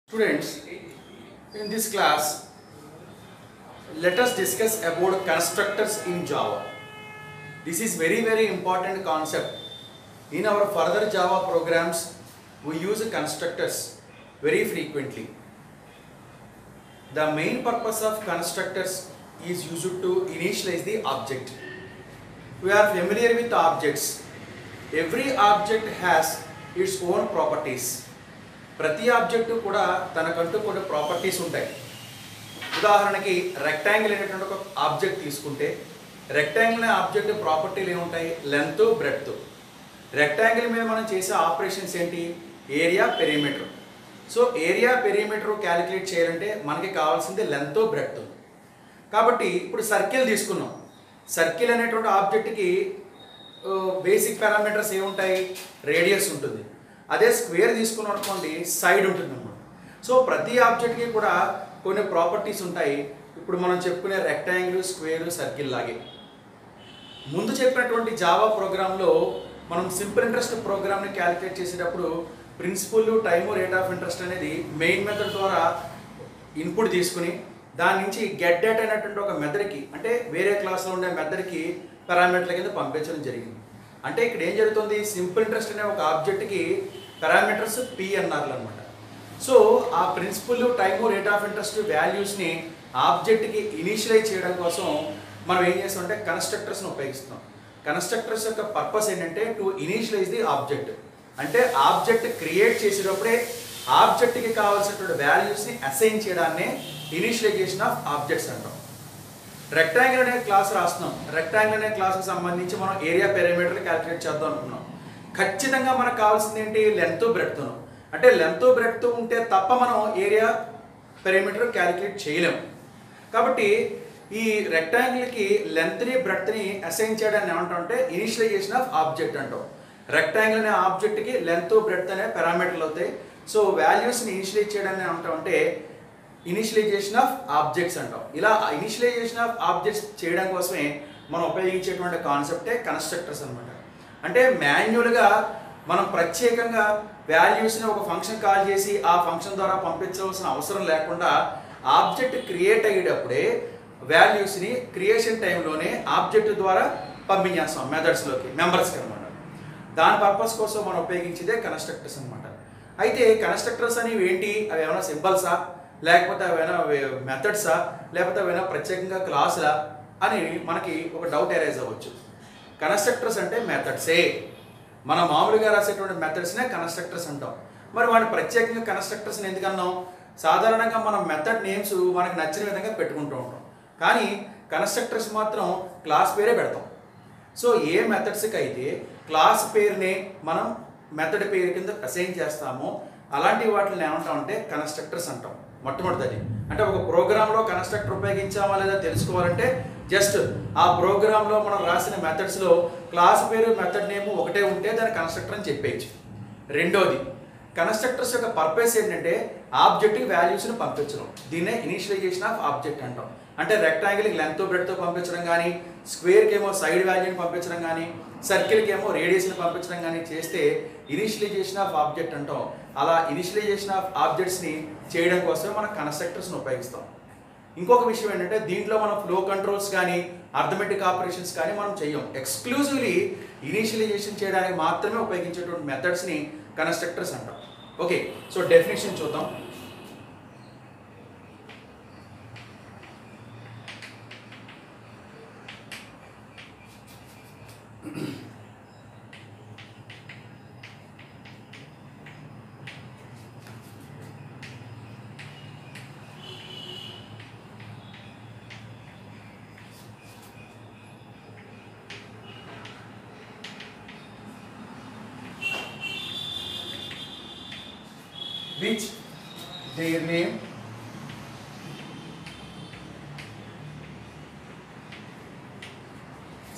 Students, in this class, let us discuss about constructors in Java. This is very important concept. In our further Java programs, we use constructors very frequently. The main purpose of constructors is used to initialize the object. We are familiar with objects. Every object has its own properties. ప్రతి object కూడా తనకంటూ కొన్ని properties ఉంటాయి. ఉదాహరణకి rectangle అనేటువంటి ఒక object తీసుకుంటే rectangle అనే ఆబ్జెక్ట్ ప్రాపర్టీలు ఏముంటాయి? Length, breadth. రెక్టాంగిల్ మీద మనం చేసే ఆపరేషన్స్ ఏంటి? Area, perimeter. So area, perimeter calculate చేయాలంటే మనకి కావాల్సింది లెంత్, బ్రెడ్త్. కాబట్టి ఇప్పుడు సర్కిల్ తీసుకున్నాం. సర్కిల్ అనేటువంటి ఆబ్జెక్ట్కి బేసిక్ పారామీటర్స్ ఏముంటాయి? రేడియస్ ఉంటుంది. అదే స్క్వేర్ తీసుకున్నాం అనుకోండి, సైడ్ ఉంటుంది అన్నమాట. సో ప్రతి ఆబ్జెక్ట్కి కూడా కొన్ని ప్రాపర్టీస్ ఉంటాయి. ఇప్పుడు మనం చెప్పుకునే రెక్టాంగిల్, స్క్వేర్, సర్కిల్ లాగే. ముందు చెప్పినటువంటి జావా ప్రోగ్రాంలో మనం సింపుల్ ఇంట్రెస్ట్ ప్రోగ్రామ్ని క్యాలిక్యులేట్ చేసేటప్పుడు principal, time, rate of interest అనేది మెయిన్ మెథడ్ ద్వారా ఇన్పుట్ తీసుకుని దాని నుంచి గెట్ డేట్ అనేటువంటి ఒక మెథడ్కి, అంటే వేరే క్లాస్లో ఉండే మెథడ్కి పారామీటర్ల కింద పంపించడం జరిగింది. అంటే ఇక్కడ ఏం జరుగుతుంది? సింపుల్ ఇంట్రెస్ట్ అనే ఒక ఆబ్జెక్ట్కి పారామీటర్స్ పిఎన్ఆర్లు అనమాట. సో ఆ principal, time, rate of interest వాల్యూస్ని ఆబ్జెక్ట్కి ఇనిషియలైజ్ చేయడం కోసం మనం ఏం చేస్తామంటే కన్స్ట్రక్టర్స్ని ఉపయోగిస్తున్నాం. కన్స్ట్రక్టర్స్ యొక్క పర్పస్ ఏంటంటే టు ఇనిషియలైజ్ ది ఆబ్జెక్ట్. అంటే ఆబ్జెక్ట్ క్రియేట్ చేసేటప్పుడే ఆబ్జెక్ట్కి కావాల్సినటువంటి వాల్యూస్ని అసైన్ చేయడాన్నే ఇనిషియలైజేషన్ ఆఫ్ ఆబ్జెక్ట్స్ అంటాం. రెక్టాంగిల్ అనే క్లాస్ రాస్తున్నాం. రెక్టాంగిల్ అనే క్లాస్కి సంబంధించి మనం ఏరియా, పెరిమీటర్ క్యాలిక్యులేట్ చేద్దాం అనుకున్నాం. ఖచ్చితంగా మనకు కావాల్సింది ఏంటి? Length, breadth. అంటే లెంత్, బ్రెడ్త్ ఉంటే తప్ప మనం ఏరియా, పెరిమీటర్ క్యాలిక్యులేట్ చేయలేము. కాబట్టి ఈ రెక్టాంగిల్కి లెంత్ని, బ్రెడ్త్ని అసైన్ చేయడాన్ని ఏమంటాం అంటే ఇనిషియలైజేషన్ ఆఫ్ ఆబ్జెక్ట్ అంటాం. రెక్టాంగిల్ అనే ఆబ్జెక్ట్కి లెంత్, బ్రెడ్త్ అనే పారామీటర్లు అవుతాయి. సో వాల్యూస్ని ఇనిషియలైజ్ చేయడాన్ని ఏమంటాం అంటే ఇనిషియలైజేషన్ ఆఫ్ ఆబ్జెక్ట్స్ అంటాం. ఇలా ఇనిషియలైజేషన్ ఆఫ్ ఆబ్జెక్ట్స్ చేయడం కోసమే మనం ఉపయోగించేటువంటి కాన్సెప్టే కన్స్ట్రక్టర్స్ అనమాట. అంటే మాన్యువల్గా మనం ప్రత్యేకంగా వాల్యూస్ని ఒక ఫంక్షన్ కాల్ చేసి ఆ ఫంక్షన్ ద్వారా పంపించవలసిన అవసరం లేకుండా ఆబ్జెక్ట్ క్రియేట్ అయ్యేటప్పుడే వాల్యూస్ని క్రియేషన్ టైంలోనే ఆబ్జెక్ట్ ద్వారా పంపించేస్తాం మెథడ్స్లోకి, మెంబర్స్కి అనమాట. దాని పర్పస్ కోసం మనం ఉపయోగించేదే కన్స్ట్రక్టర్స్ అనమాట. అయితే కన్స్ట్రక్టర్స్ అనేవి ఏంటి? అవి ఏమైనా సింబల్సా, లేకపోతే అవైనా మెథడ్సా, లేకపోతే అవైనా ప్రత్యేకంగా క్లాసులా అని మనకి ఒక డౌట్ అరైజ్ అవ్వచ్చు. కన్స్ట్రక్టర్స్ అంటే మెథడ్సే. మనం మామూలుగా రాసేటువంటి మెథడ్స్నే కన్స్ట్రక్టర్స్ అంటాం. మరి వాడిని ప్రత్యేకంగా కన్స్ట్రక్టర్స్ని ఎందుకన్నాం? సాధారణంగా మనం మెథడ్ నేమ్స్ మనకు నచ్చిన విధంగా పెట్టుకుంటూ ఉంటాం. కానీ కన్స్ట్రక్టర్స్ మాత్రం క్లాస్ పేరే పెడతాం. సో ఏ మెథడ్స్కి అయితే క్లాస్ పేరునే మనం మెథడ్ పేరు కింద అసైన్ చేస్తామో అలాంటి వాటిని ఏమంటామంటే కన్స్ట్రక్టర్స్ అంటాం. మొట్టమొదటిది అంటే ఒక ప్రోగ్రాంలో కన్స్ట్రక్టర్ ఉపయోగించామా లేదా తెలుసుకోవాలంటే జస్ట్ ఆ ప్రోగ్రాంలో మనం రాసిన మెథడ్స్లో క్లాస్ పేరు, మెథడ్ నేమ్ ఒకటే ఉంటే దాన్ని కన్స్ట్రక్టర్ అని చెప్పేయచ్చు. రెండోది, కన్స్ట్రక్టర్స్ యొక్క పర్పస్ ఏంటంటే ఆబ్జెక్ట్కి వాల్యూస్ని పంపించడం. దీన్నే ఇనిషియలైజేషన్ ఆఫ్ ఆబ్జెక్ట్ అంటాం. అంటే రెక్టాంగిల్కి లెంత్, బ్రెడ్త్ పంపించడం కానీ, స్క్వేర్కి ఏమో సైడ్ వాల్యూని పంపించడం కానీ, సర్కిల్కి ఏమో రేడియస్ని పంపించడం కానీ చేస్తే ఇనిషియలైజేషన్ ఆఫ్ ఆబ్జెక్ట్ అంటాం. అలా ఇనిషియలైజేషన్ ఆఫ్ ఆబ్జెక్ట్స్ని చేయడం కోసమే మనం కన్స్ట్రక్టర్స్ని ఉపయోగిస్తాం. ఇంకొక విషయం ఏంటంటే దీంట్లో మనం ఫ్లో కంట్రోల్స్ కానీ, అర్థమెటిక్ ఆపరేషన్స్ కానీ మనం చెయ్యం. ఎక్స్క్లూజివ్లీ ఇనిషియలైజేషన్ చేయడానికి మాత్రమే ఉపయోగించేటువంటి మెథడ్స్ని కన్స్ట్రక్టర్స్ అంటాం. ఓకే, సో డెఫినేషన్ చూద్దాం. Which their name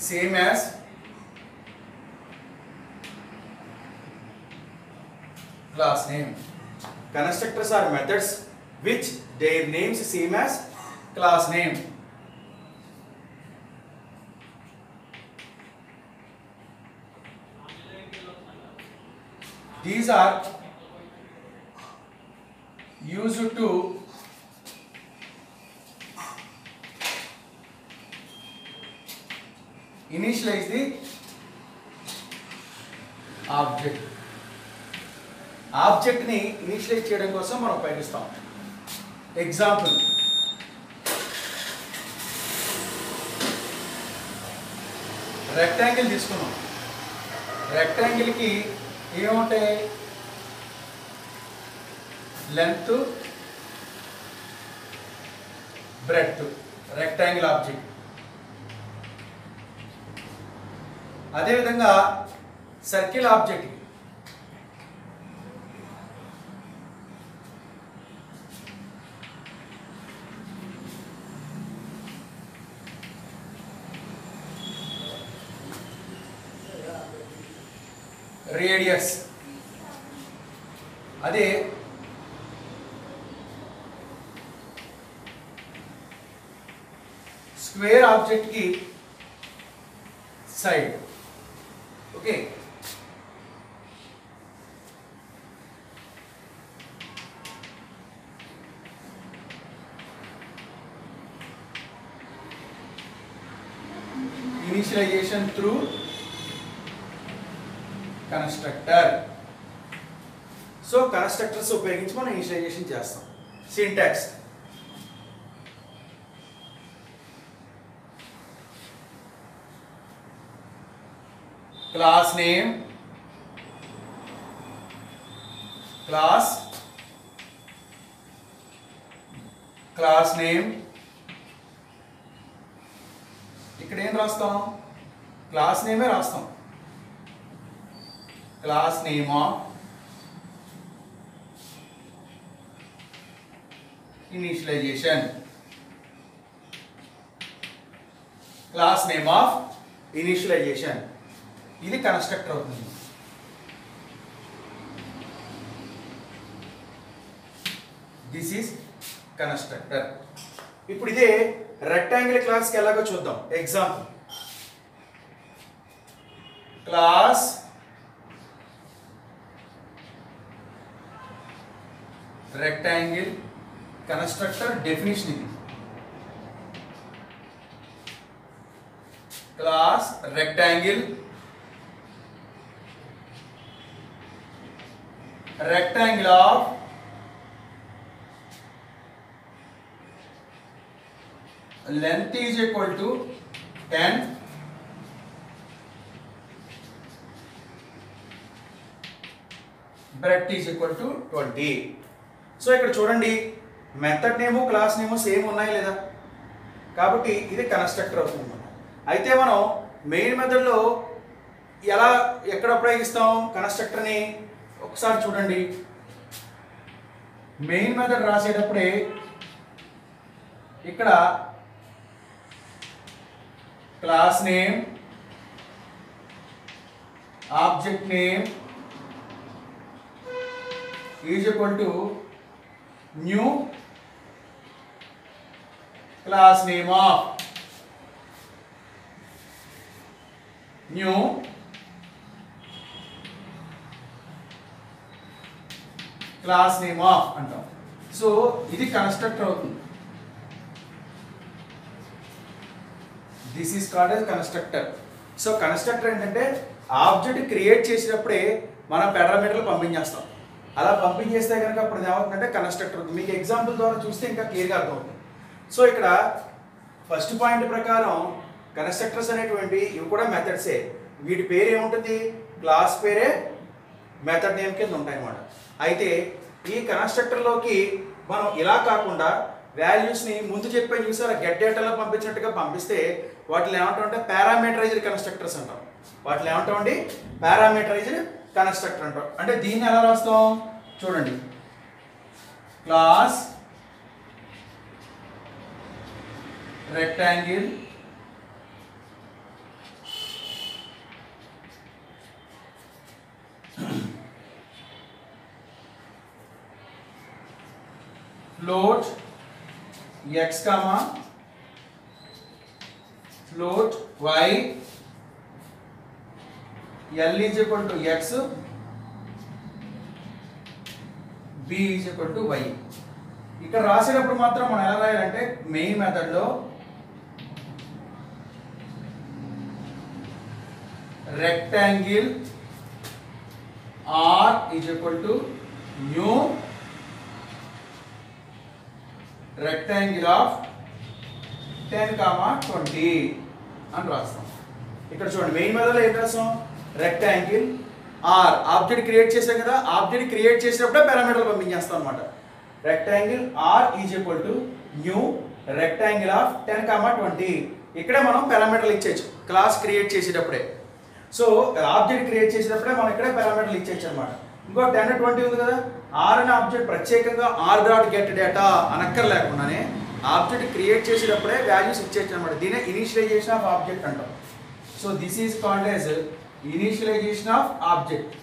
same as class name. Constructors are methods which their names same as class name. These are used to initialize the object. ఆబ్జెక్ట్ని initialize చేయడం కోసం మనం ఉపయోగిస్తాం. Example, rectangle తీసుకున్నాం. రెక్టాంగిల్కి ఏముంటాయి? Length, breadth, rectangle object. అదేవిధంగా circle object radius. అదే స్క్వేర్ ఆబ్జెక్ట్ కి side. Okay, initialization through constructor. So constructors ఉపయోగించి మనం ఇనిషియలైజేషన్ చేస్తాం. Syntax, class name, class name. ఇక్కడ ఏం రాస్తాం? క్లాస్ నేమే రాస్తాం. Class name of initialization. Class name of initialization. ఇది కన్స్ట్రక్టర్ అవుతుంది. This is constructor. ఇప్పుడు ఇదే రెక్టాంగిల్ క్లాస్కి ఎలాగో చూద్దాం. Example, class rectangle constructor definition. ఇది class rectangle, rectangle of length is equal to 10, breadth is equal to 20. So ఇక్కడ చూడండి, మెథడ్ నేము క్లాస్ నేము సేమ్ ఉన్నాయి లేదా? కాబట్టి ఇది కన్స్ట్రక్టర్ అవుతుంది. అయితే మనం మెయిన్ మెథడ్లో ఎలా ఎక్కడ ఉపయోగిస్తాం కన్స్ట్రక్టర్ని? ఒకసారి చూడండి. మెయిన్ మెథడ్ రాసేటప్పుడే ఇక్కడ class name, object name is equal to new class name of new class name of అంటాం. సో ఇది కన్స్ట్రక్టర్ అవుతుంది. This is called as constructor. So constructor ఏంటంటే ఆబ్జెక్ట్ క్రియేట్ చేసేటప్పుడే మనం పారామీటర్లు పంపించేస్తాం. అలా పంపించేస్తే కనుక అప్పుడు ఏమవుతుందంటే కన్స్ట్రక్టర్ అవుతుంది. మీకు ఎగ్జాంపుల్ ద్వారా చూస్తే ఇంకా క్లియర్గా అర్థమవుతుంది. సో ఇక్కడ ఫస్ట్ పాయింట్ ప్రకారం కన్స్ట్రక్టర్స్ అనేటువంటి ఇవి కూడా మెథడ్సే. వీటి పేరు ఏముంటుంది? క్లాస్ పేరే మెథడ్ నేమ్ కింద ఉంటాయి అన్నమాట. అయితే ఈ కన్స్ట్రక్టర్లోకి మనం ఇలా కాకుండా వాల్యూస్ని ముందు చెప్పే చూసారా గెట్ డేటాలో పంపించినట్టుగా పంపిస్తే వాటిని ఏమంటామంటే పారామీటరైజ్డ్ కన్స్ట్రక్టర్స్ అంటాం. వాటిని ఏమంటామండి? పారామీటరైజ్డ్ కన్స్ట్రక్టర్ అంటాం. అంటే దీన్ని ఎలా రాస్తాం చూడండి. Class rectangle float x comma float y l is equal to x b is equal to y. ఇక్కడ రాసేటప్పుడు మాత్రం మనం ఎలా రాయాలంటే మెయిన్ మెథడ్లో rectangle R is equal to new rectangle of 10, 20 అని రాస్తాం. ఇక్కడ చూడండి మెయిన్ మెథడ్లో ఏం రాస్తాం, రెక్టాంగిల్ R ఆబ్జెక్ట్ క్రియేట్ చేసాం కదా, ఆబ్జెక్ట్ క్రియేట్ చేసినప్పుడే పారామీటర్లు పంపించేస్తాం అనమాట. Rectangle R is equal to new rectangle of 10, 20 ఇక్కడే మనం పారామీటర్లు ఇచ్చేయచ్చు క్లాస్ క్రియేట్ చేసేటప్పుడే. సో ఆబ్జెక్ట్ క్రియేట్ చేసేటప్పుడే మనం ఇక్కడే పారామీటర్లు ఇచ్చేయచ్చు అనమాట. ఇంకో 10, 20 ఉంది కదా, ఆర్ అనే ఆబ్జెక్ట్ ప్రత్యేకంగా ఆర్ డాట్ గెట్ డేటా అనక్కర్లేకుండానే ఆబ్జెక్ట్ క్రియేట్ చేసేటప్పుడే వాల్యూస్ ఇచ్చేయచ్చు అనమాట. దీనే ఇనిషియలైజేషన్ ఆఫ్ ఆబ్జెక్ట్ అంటాం. So this is called as initialization of object.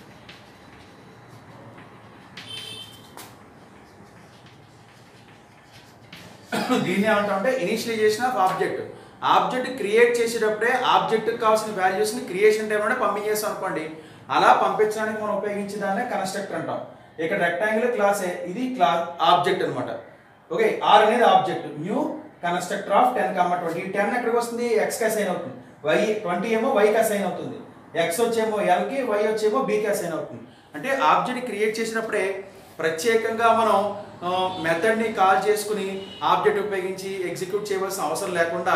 దీన్ని ఏమంటామంటే initialization of object. Object create చేసేటప్పుడే ఆబ్జెక్ట్కి కావాల్సిన వాల్యూస్ని క్రియేషన్ టైంలోనే పంపించేస్తాం అనుకోండి. అలా పంపించడానికి మనం ఉపయోగించే దాన్నే కన్స్ట్రక్టర్ అంటాం. ఇక్కడ రెక్టాంగిల్ క్లాసే, ఇది క్లాస్ ఆబ్జెక్ట్ అనమాట. ఓకే, ఆర్ అనేది ఆబ్జెక్ట్, న్యూ కన్స్ట్రక్టర్ ఆఫ్ 10, 20. 10 ఎక్కడికి వస్తుంది, ఎక్స్కి అసైన్ అవుతుంది, వై 20 ఏమో వైకి అసైన్ అవుతుంది, ఎక్స్ వచ్చేమో ఎల్కి, వై వచ్చేమో బీకి అసైన్ అవుతుంది. అంటే ఆబ్జెక్ట్ క్రియేట్ చేసినప్పుడే ప్రత్యేకంగా మనం మెథడ్ని కాల్ చేసుకుని ఆబ్జెక్ట్ ఉపయోగించి ఎగ్జిక్యూట్ చేయవలసిన అవసరం లేకుండా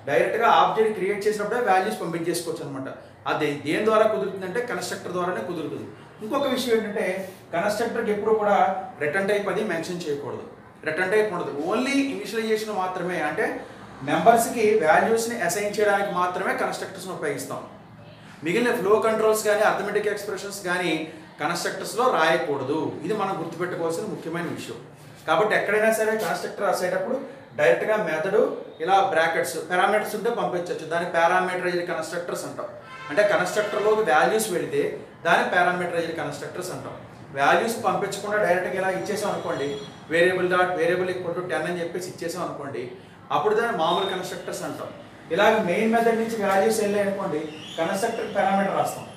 డైరెక్ట్గా ఆబ్జెక్ట్ క్రియేట్ చేసినప్పుడే వాల్యూస్ పంపించేసుకోవచ్చు అనమాట. అది దేని ద్వారా కుదురుతుందంటే కన్స్ట్రక్టర్ ద్వారానే కుదురుతుంది. ఇంకొక విషయం ఏంటంటే కన్స్ట్రక్టర్కి ఎప్పుడు కూడా రిటర్న్ టైప్ అది మెన్షన్ చేయకూడదు, రిటర్న్ టైప్ ఉండదు. ఓన్లీ ఇనిషియలైజేషన్ మాత్రమే, అంటే మెంబర్స్కి వాల్యూస్ని అసైన్ చేయడానికి మాత్రమే కన్స్ట్రక్టర్స్ని ఉపయోగిస్తాం. మిగిలిన ఫ్లో కంట్రోల్స్ కానీ అర్థమెటిక్ ఎక్స్ప్రెషన్స్ కానీ కన్స్ట్రక్టర్స్లో రాయకూడదు. ఇది మనం గుర్తుపెట్టుకోవాల్సిన ముఖ్యమైన విషయం. కాబట్టి ఎక్కడైనా సరే కన్స్ట్రక్టర్ రాసేటప్పుడు డైరెక్ట్గా మెథడు ఇలా బ్రాకెట్స్ పారామీటర్స్ ఉంటే పంపించవచ్చు. దాన్ని పారామీటరైజ్డ్ కన్స్ట్రక్టర్స్ అంటాం. అంటే కన్స్ట్రక్టర్లోకి వాల్యూస్ వెళితే దాన్ని పారామీటరైజ్డ్ కన్స్ట్రక్టర్స్ అంటాం. వాల్యూస్ పంపించకుండా డైరెక్ట్గా ఇలా ఇచ్చేసాం అనుకోండి, variable dot variable equal to 10 అని చెప్పేసి ఇచ్చేసాం అనుకోండి, అప్పుడు దాన్ని మామూలు కన్స్ట్రక్టర్స్ అంటాం. ఇలాగ మెయిన్ మెథడ్ నుంచి వాల్యూస్ వెళ్ళాయి అనుకోండి, కన్స్ట్రక్టర్ పారామీటర్ రాస్తాం.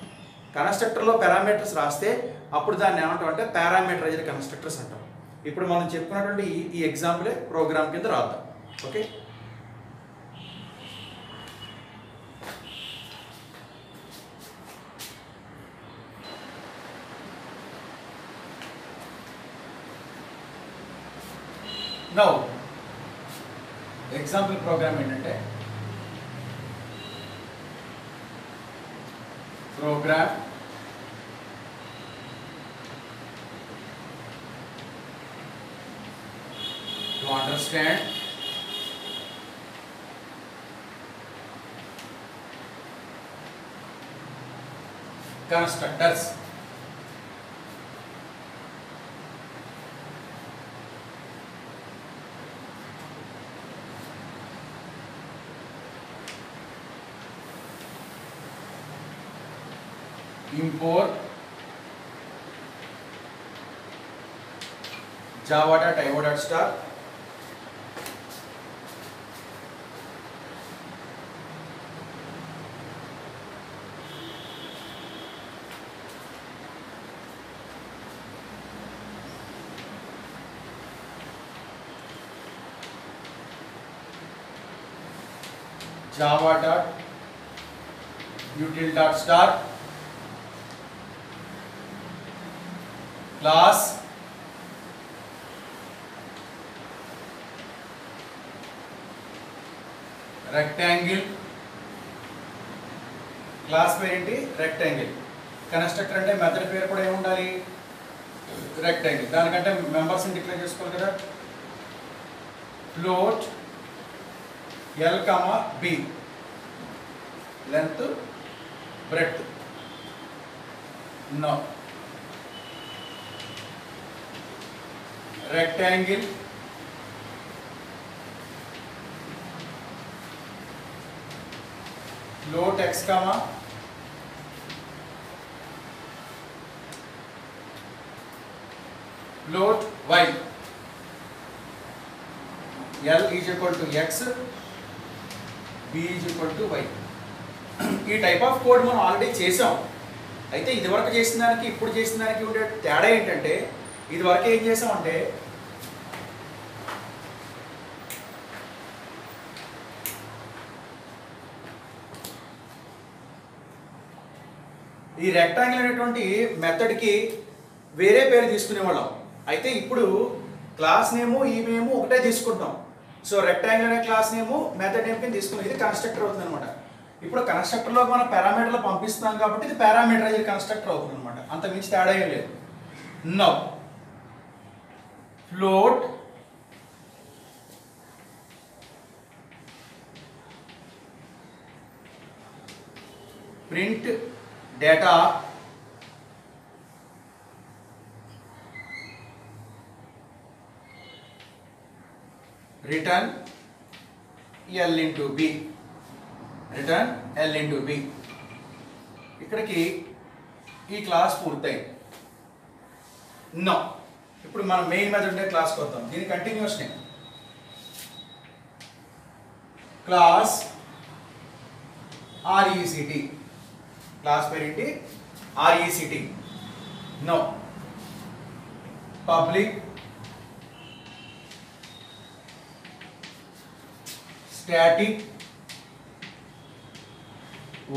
కన్స్ట్రక్టర్లో పారామీటర్స్ రాస్తే అప్పుడు దాన్ని ఏమంటాం అంటే పారామీటరైజ్డ్ కన్స్ట్రక్టర్స్ అంటాం. ఇప్పుడు మనం చెప్పుకున్నటువంటి ఈ ఎగ్జాంపులే ప్రోగ్రామ్ కింద రాద్దాం. ఓకే, నౌ ఎగ్జాంపుల్ ప్రోగ్రామ్ ఏంటంటే program to understand constructors. Import java.io.star java.util.star class rectangle, క్లాస్ పేరు ఏంటి రెక్టాంగిల్, కన్స్ట్రక్టర్ అంటే మెథడ్ పేరు కూడా ఏముండాలి రెక్టాంగిల్. దానికంటే మెంబర్స్ని డిక్లేర్ చేసుకోవాలి కదా. Float L comma B, length breadth. No rectangle float x comma float y, L is equal to x, B is equal to y. ఈ టైప్ ఆఫ్ కోడ్ మనం ఆల్రెడీ చేసాం. అయితే ఇదివరకు చేసిన దానికి ఇప్పుడు చేసిన దానికి ఉండే తేడా ఏంటంటే ఇదివరకు ఏం చేసామంటే ఈ రెక్టాంగిల్ అనేటువంటి మెథడ్కి వేరే పేరు తీసుకునేవాళ్ళం. అయితే ఇప్పుడు క్లాస్ నేము ఈ నేము ఒకటే తీసుకుంటాం. సో రెక్టాంగిల్ అనే క్లాస్ నేము మెథడ్ నేమ్ కింద తీసుకున్నాం. ఇది కన్స్ట్రక్టర్ అవుతుంది అనమాట. ఇప్పుడు కన్స్ట్రక్టర్లో మనం పారామీటర్లు పంపిస్తాం కాబట్టి ఇది పారామీటరైజ్డ్ కన్స్ట్రక్టర్ అవుతుంది అనమాట. అంత మించి తేడా ఏం లేదు. Now float print data return L into B, return L into B. ఇక్కడికి ఈ క్లాస్ పూర్తయింది. నో ఇప్పుడు మనం మెయిన్ మెథడ్ ఉండే క్లాస్కి వద్దాం. దీని కంటిన్యూషన్ క్లాస్ RECT. క్లాస్ పేరు ఏంటి? RECT. No public static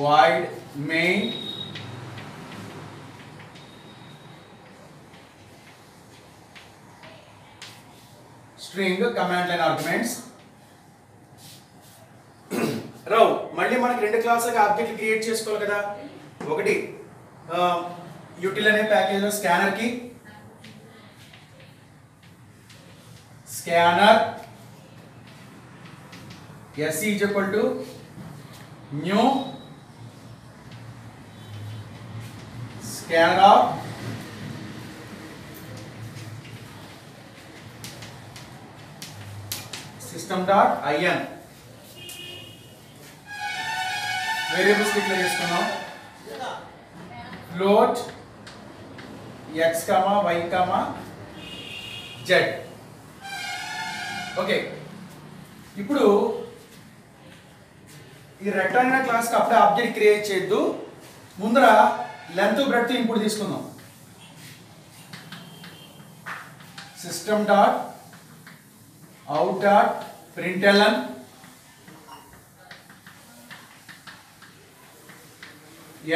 void main string command line arguments. రావు మళ్ళీ మనకి రెండు క్లాసులకి ఆబ్జెక్ట్ క్రియేట్ చేసుకోవాలి కదా. ఒకటి యూటిల్ అనే ప్యాకేజ్ లో స్కానర్ కి scanner SE is equal to new scanner of system dot in variables declare చేసుకున్నాం. float x, y, z. Okay ఇప్పుడు ఈ రెక్టాంగులర్ క్లాస్కి అప్పుడే ఆబ్జెక్ట్ క్రియేట్ చేయొద్దు. ముందర లెంత్ బ్రెడ్త్ ఇంపుట్ తీసుకుందాం. System dot out dot println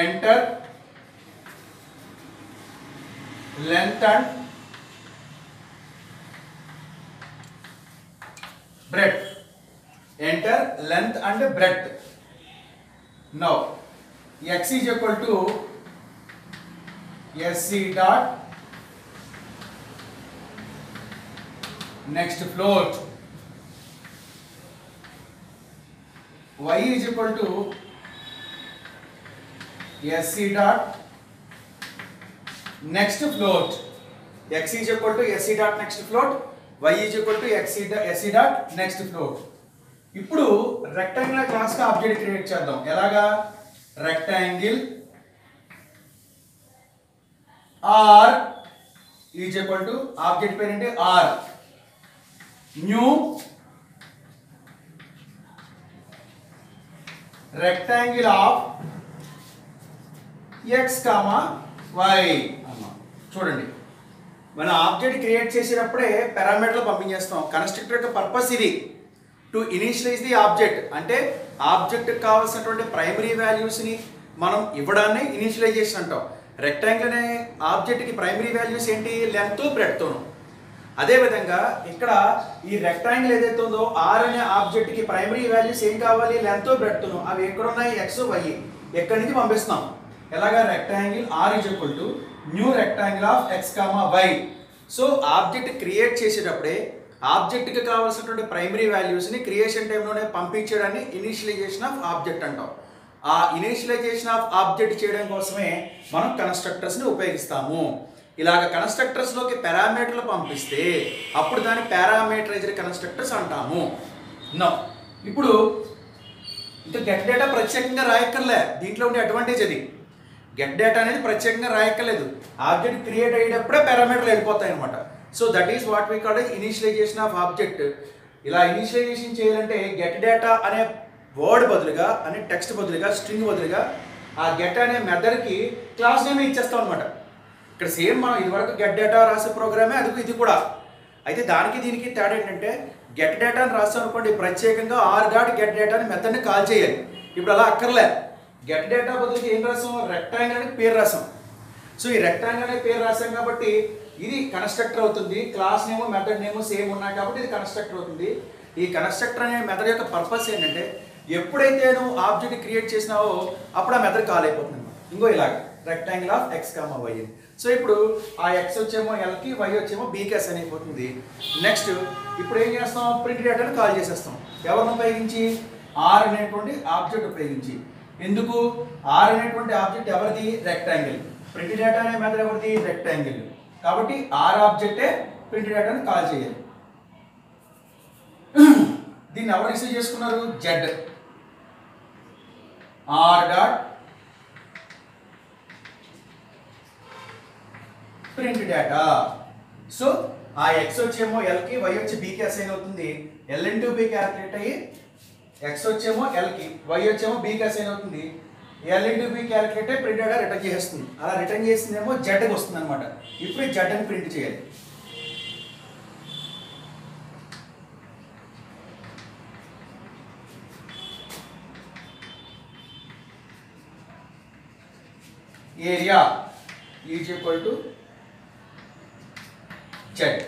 enter length and breadth. enter length and breadth. Now x is equal to sc dot next float, y is equal to sc dot next float, x is equal to sc dot next float, y is equal to sc dot next float. ఇప్పుడు rectangular class కి object create చేద్దాం. ఎలాగా? Rectangle r is equal to object పేరు ఏంటి? r new rectangle of x, y. చూడండి మన object create చేసేటప్పుడే పారామీటర్లు పంపించేస్తాం. Constructor యొక్క పర్పస్ ఇది, టు ఇనిషియలైజ్ ది ఆబ్జెక్ట్. అంటే ఆబ్జెక్ట్ కావాల్సినటువంటి ప్రైమరీ వాల్యూస్ని మనం ఇవ్వడాన్ని ఇనిషియలైజేషన్ అంటాం. రెక్టాంగిల్ అనే ఆబ్జెక్ట్కి ప్రైమరీ వాల్యూస్ ఏంటి? Length breadth. అదేవిధంగా ఇక్కడ ఈ రెక్టాంగిల్ ఏదైతే ఉందో R అనే ఆబ్జెక్ట్కి ప్రైమరీ వాల్యూస్ ఏం కావాలి? Length breadth. అవి ఎక్కడ ఉన్నాయి? x, y. ఎక్కడి నుంచి పంపిస్తున్నాం? ఎలాగా? Rectangle R is equal to new rectangle of x, y. So object create చేసేటప్పుడే ఆబ్జెక్ట్కి కావాల్సినటువంటి ప్రైమరీ వాల్యూస్ని క్రియేషన్ టైంలోనే పంపించడాన్ని ఇనిషియలైజేషన్ ఆఫ్ ఆబ్జెక్ట్ అంటాం. ఆ ఇనిషియలైజేషన్ ఆఫ్ ఆబ్జెక్ట్ చేయడం కోసమే మనం కన్స్ట్రక్టర్స్ని ఉపయోగిస్తాము. ఇలాగ కన్స్ట్రక్టర్స్లోకి పారామీటర్లు పంపిస్తే అప్పుడు దాన్ని పారామీటరైజ్డ్ కన్స్ట్రక్టర్స్ అంటాము. నో ఇప్పుడు ఇంకా గెట్ డేటా ప్రత్యేకంగా రాయక్కర్లే. దీంట్లో ఉండే అడ్వాంటేజ్ అది. గెట్ డేటా అనేది ప్రత్యేకంగా రాయక్కర్లేదు. ఆబ్జెక్ట్ క్రియేట్ అయ్యేటప్పుడే పారామీటర్లు వెళ్ళిపోతాయి అనమాట. So that is what we call initialisation of object. ఇలా ఇనిషియలైజేషన్ చేయాలంటే గెట్ డేటా అనే వర్డ్ బదులుగా, అనే టెక్స్ట్ బదులుగా, స్ట్రింగ్ బదులుగా ఆ గెట్ అనే మెథడ్కి క్లాస్ నేమ్ ఇచ్చేస్తాం అనమాట. ఇక్కడ సేమ్ మనం ఇదివరకు గెట్ డేటా రాసే ప్రోగ్రామే అది ఇది కూడా. అయితే దానికి దీనికి తేడా ఏంటంటే గెట్ డేటాని రాస్తాం అనుకోండి, ప్రత్యేకంగా r డాట్ గెట్ డేటా అని మెథడ్ని కాల్ చేయాలి. ఇప్పుడు అలా అక్కర్లే. గెట్ డేటా బదులుకి ఏం రాసాం, రెక్టాంగిల్ అనే పేరు రాసాం. సో ఈ రెక్టాంగిల్ అనే పేరు రాసాం కాబట్టి ఇది కన్స్ట్రక్టర్ అవుతుంది. Class name method name same ఉన్నాయి కాబట్టి ఇది కన్స్ట్రక్టర్ అవుతుంది. ఈ కన్స్ట్రక్టర్ అనే మెథడ్ యొక్క పర్పస్ ఏంటంటే ఎప్పుడైతే నువ్వు ఆబ్జెక్ట్ క్రియేట్ చేసినావో అప్పుడు ఆ మెథడ్ కాల్ అయిపోతుంది అనమాట. ఇంకో ఇలాగ rectangle of X comma Y. So ఇప్పుడు ఆ ఎక్స్ వచ్చేమో ఎల్కి, వై వచ్చేమో బీకి అసైన్ అయిపోతుంది. నెక్స్ట్ ఇప్పుడు ఏం చేస్తాం, ప్రింట్ డేటాను కాల్ చేసేస్తాం. ఎవరిని ఉపయోగించి, ఆర్ అనేటువంటి ఆబ్జెక్ట్ ఉపయోగించి. ఎందుకు, ఆర్ అనేటువంటి ఆబ్జెక్ట్ ఎవరిది, రెక్టాంగిల్. ప్రింట్ డేటా అనే మెథడ్ ఎవరిది, రెక్టాంగిల్. కాబట్టి ఆర్ ఆబ్జెక్టే ప్రింట్ డేటాను కాల్ చేయాలి. దీన్ని ఎవరు రిసీవ్ చేసుకున్నారు, Z. Are dot print data. So ఆ ఎక్స్ వచ్చేమో ఎల్కి, వై వచ్చి బీకి అసైన్ అవుతుంది. ఎల్ ఇంటూ బి క్యాలిక్యులేట్ అయ్యి ఎక్స్ వచ్చేమో ఎల్కి, వై వచ్చేమో బీకి అసైన్ అవుతుంది. ఎల్ ఇంటూ బి క్యాలిక్యులేట్ అయ్యి ప్రింట్ డేటా రిటర్న్ చేస్తుంది. అలా రిటర్న్ చేసిందేమో జెడ్కి వస్తుంది అనమాట. ఇప్పుడు జెడ్ అని ప్రింట్ చేయాలి. Area is equal to Z.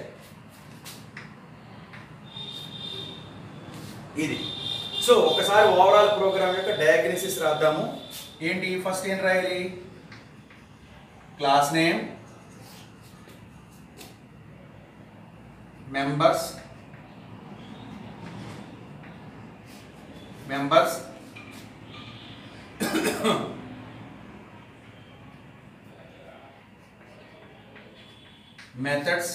ఇది. సో ఒకసారి ఓవరాల్ ప్రోగ్రామ్ యొక్క డయాగ్నోసిస్ రాద్దాము. ఏంటి, ఫస్ట్ ఏం రాయాలి, class name, members, methods,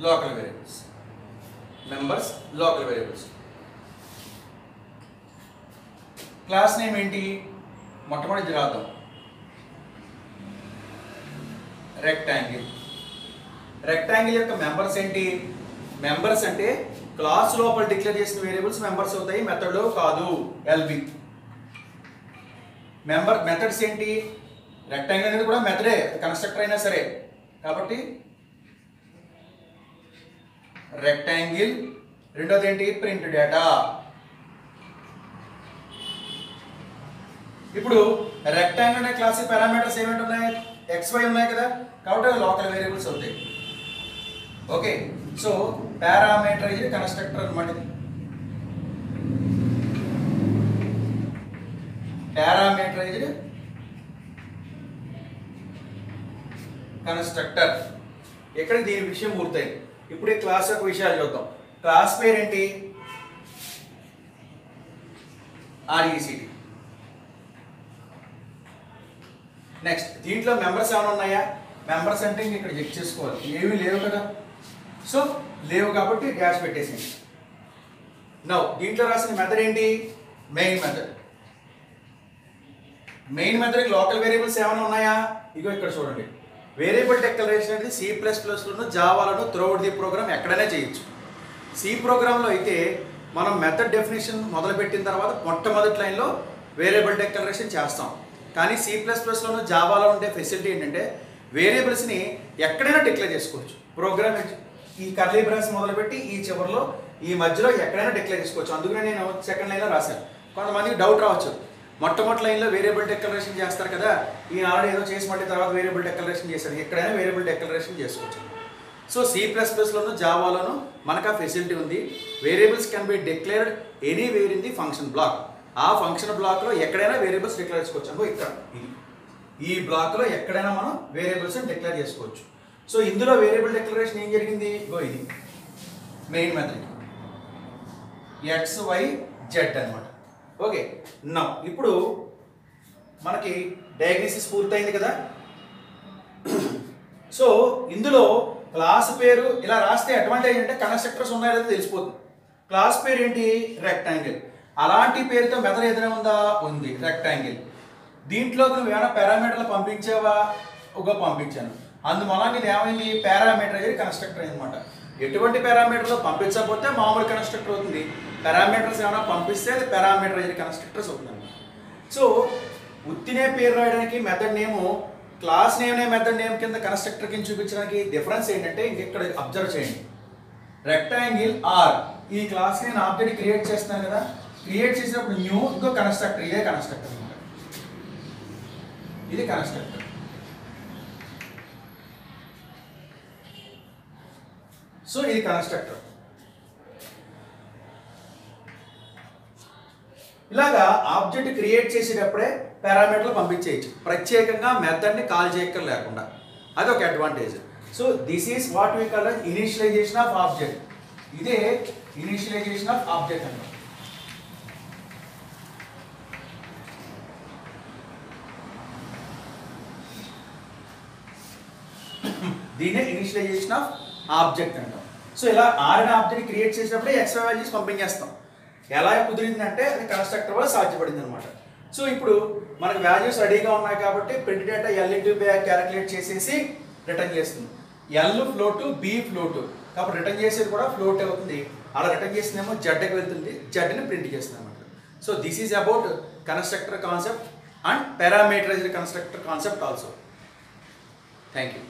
local variables. Members, local variables. Class name ఏంటి, మొట్టమొదటి రాద్దాం, రెక్టాంగిల్. రెక్టాంగిల్ యొక్క మెంబర్స్ ఏంటి, మెంబర్స్ అంటే క్లాస్ లోపల డిక్లేర్ చేసిన వేరియబుల్స్ మెంబర్స్ అవుతాయి, మెథడ్లో కాదు, ఎల్బి. మెథడ్స్ ఏంటి, రెక్టాంగిల్ అనేది కూడా మెథడే, కన్స్ట్రక్టర్ అయినా సరే. కాబట్టి రెక్టాంగిల్. రెండోది ఏంటి, ప్రింట్ డేటా. ఇప్పుడు రెక్టాంగిల్ అనే క్లాస్ పారామీటర్స్ ఏమిటి ఉన్నాయి, ఎక్స్ వై ఉన్నాయి కదా, కాబట్టి లోకల్ వేరియబుల్స్ అవుతాయి. ఓకే, సో పారామీటరైజ్డ్ కన్స్ట్రక్టర్ అన్నమాట. Parameterised constructor. ఇక్కడ దీని విషయం పూర్తయింది. ఇప్పుడు ఈ క్లాస్ యొక్క విషయాలు చూద్దాం. క్లాస్ పేరు ఏంటి, ఆర్ఈసిటి. నెక్స్ట్ దీంట్లో మెంబర్స్ ఏమైనా ఉన్నాయా, మెంబర్స్ అంటే ఇంక ఇక్కడ చెక్ చేసుకోవాలి, ఏమీ లేవు కదా. సో లేవు కాబట్టి డాష్ పెట్టేసింది. నౌ దీంట్లో రాసిన మెథడ్ ఏంటి, మెయిన్ మెథడ్. మెయిన్ మెథడ్కి లోకల్ వేరియబుల్స్ ఏమైనా ఉన్నాయా, ఇగో ఇక్కడ చూడండి. వేరియబుల్ డిక్లరేషన్ అనేది C++లోను, జావాలోను త్రూఅవుట్ ది ప్రోగ్రామ్ ఎక్కడైనా చేయొచ్చు. సి ప్రోగ్రాంలో అయితే మనం మెథడ్ డెఫినేషన్ మొదలుపెట్టిన తర్వాత మొట్టమొదటి లైన్లో వేరియబుల్ డిక్లరేషన్ చేస్తాం. కానీ C++లోను, జావాలో ఉండే ఫెసిలిటీ ఏంటంటే వేరియబుల్స్ని ఎక్కడైనా డిక్లేర్ చేసుకోవచ్చు. ప్రోగ్రామ్ ఈ కర్లీ బ్రాస్ మొదలుపెట్టి ఈ చివరిలో ఈ మధ్యలో ఎక్కడైనా డిక్లేర్ చేసుకోవచ్చు. అందుకనే నేను సెకండ్ లైన్లో రాశాను. కొంతమందికి డౌట్ రావచ్చు, మొట్టమొదటి లైన్లో వేరియబుల్ డిక్లరేషన్ చేస్తారు కదా, ఈ ఆల్రెడీ ఏదో చేసి మళ్ళీ తర్వాత వేరియబుల్ డిక్లరేషన్ చేశారు, ఎక్కడైనా వేరియబుల్ డిక్లరేషన్ చేసుకోవచ్చు. సో C++లోను, జావాలోను మనకు ఆ ఫెసిలిటీ ఉంది. Variables can be declared anywhere in the function block. ఆ ఫంక్షన్ బ్లాక్లో ఎక్కడైనా వేరియబుల్స్ డిక్లేర్ చేసుకోవచ్చు. అనుకో ఇక్కడ ఈ బ్లాక్లో ఎక్కడైనా మనం వేరియబుల్స్ డిక్లేర్ చేసుకోవచ్చు. సో ఇందులో వేరియబుల్ డిక్లరేషన్ ఏం జరిగింది, ఇది main method X Y Z అనమాట. ఓకే, నౌ ఇప్పుడు మనకి డయాగ్నోసిస్ పూర్తయింది కదా. సో ఇందులో క్లాస్ పేరు ఇలా రాస్తే అడ్వాంటేజ్ అంటే కన్స్ట్రక్టర్స్ ఉన్నాయో లేదో తెలిసిపోతుంది. క్లాస్ పేరు ఏంటి, రెక్టాంగిల్. అలాంటి పేరుతో మెథడ్ ఏదైనా ఉందా, ఉంది, రెక్టాంగిల్. దీంట్లోకి నువ్వు ఏమైనా పారామీటర్లు పంపించావా, ఒక పంపించాను. అందువల్ల నేను ఏమైంది, పారామీటరైజ్డ్ కన్స్ట్రక్టర్ అనమాట. ఎటువంటి పారామీటర్లు పంపించకపోతే మామూలు కన్స్ట్రక్టర్ అవుతుంది, పారామీటర్స్ ఏమైనా పంపిస్తే అది పారామీటరైజ్డ్ కన్స్ట్రక్టర్స్ అవుతుంది. సో ఉత్తినే పేరు రాయడానికి మెథడ్ నేము, క్లాస్ నేమ్ మెథడ్ నేమ్ కింద కన్స్ట్రక్టర్ కింద చూపించడానికి డిఫరెన్స్ ఏంటంటే ఇక్కడ అబ్జర్వ్ చేయండి. రెక్టాంగిల్ ఆర్ ఈ క్లాస్ నేను ఆబ్జెక్ట్ క్రియేట్ చేస్తాను కదా, క్రియేట్ చేసినప్పుడు న్యూ ఇంకో కన్స్ట్రక్టర్, ఇదే కన్స్ట్రక్టర్ అనమాట, ఇది కన్స్ట్రక్టర్. సో ఇది కన్స్ట్రక్టర్. ఇలాగా ఆబ్జెక్ట్ క్రియేట్ చేసేటప్పుడే పారామీటర్లు పంపించేయచ్చు, ప్రత్యేకంగా మెథడ్ని కాల్ చేయక్కర్ లేకుండా. అది ఒక advantage. So this is what we call initialisation of object. ఇదే ఇనిషియలైజేషన్ ఆఫ్ ఆబ్జెక్ట్ అంటాం. దీన్నే ఇనిషియలైజేషన్ ఆఫ్ ఆబ్జెక్ట్ అంటాం. సో ఇలా ఆర్ఎన్ ఆబ్జెక్ట్ క్రియేట్ చేసినప్పుడే ఎక్స్ట్రా వాల్యూస్ పంపించేస్తాం. ఎలా కుదిరిందంటే అది కన్స్ట్రక్టర్ వల్ల సాధ్యపడింది అనమాట. సో ఇప్పుడు మనకు వాల్యూస్ రెడీగా ఉన్నాయి కాబట్టి print data L into B calculate చేసేసి రిటర్న్ చేస్తుంది. ఎల్ ఫ్లోటు, బి ఫ్లోటు, కాబట్టి రిటర్న్ చేసేది కూడా ఫ్లోట్ అవుతుంది. అలా రిటర్న్ చేసిందేమో జెడ్కి వెళ్తుంది, జెడ్ని ప్రింట్ చేస్తుంది అనమాట. So this is about constructor concept and parameterised constructor concept also. Thank you.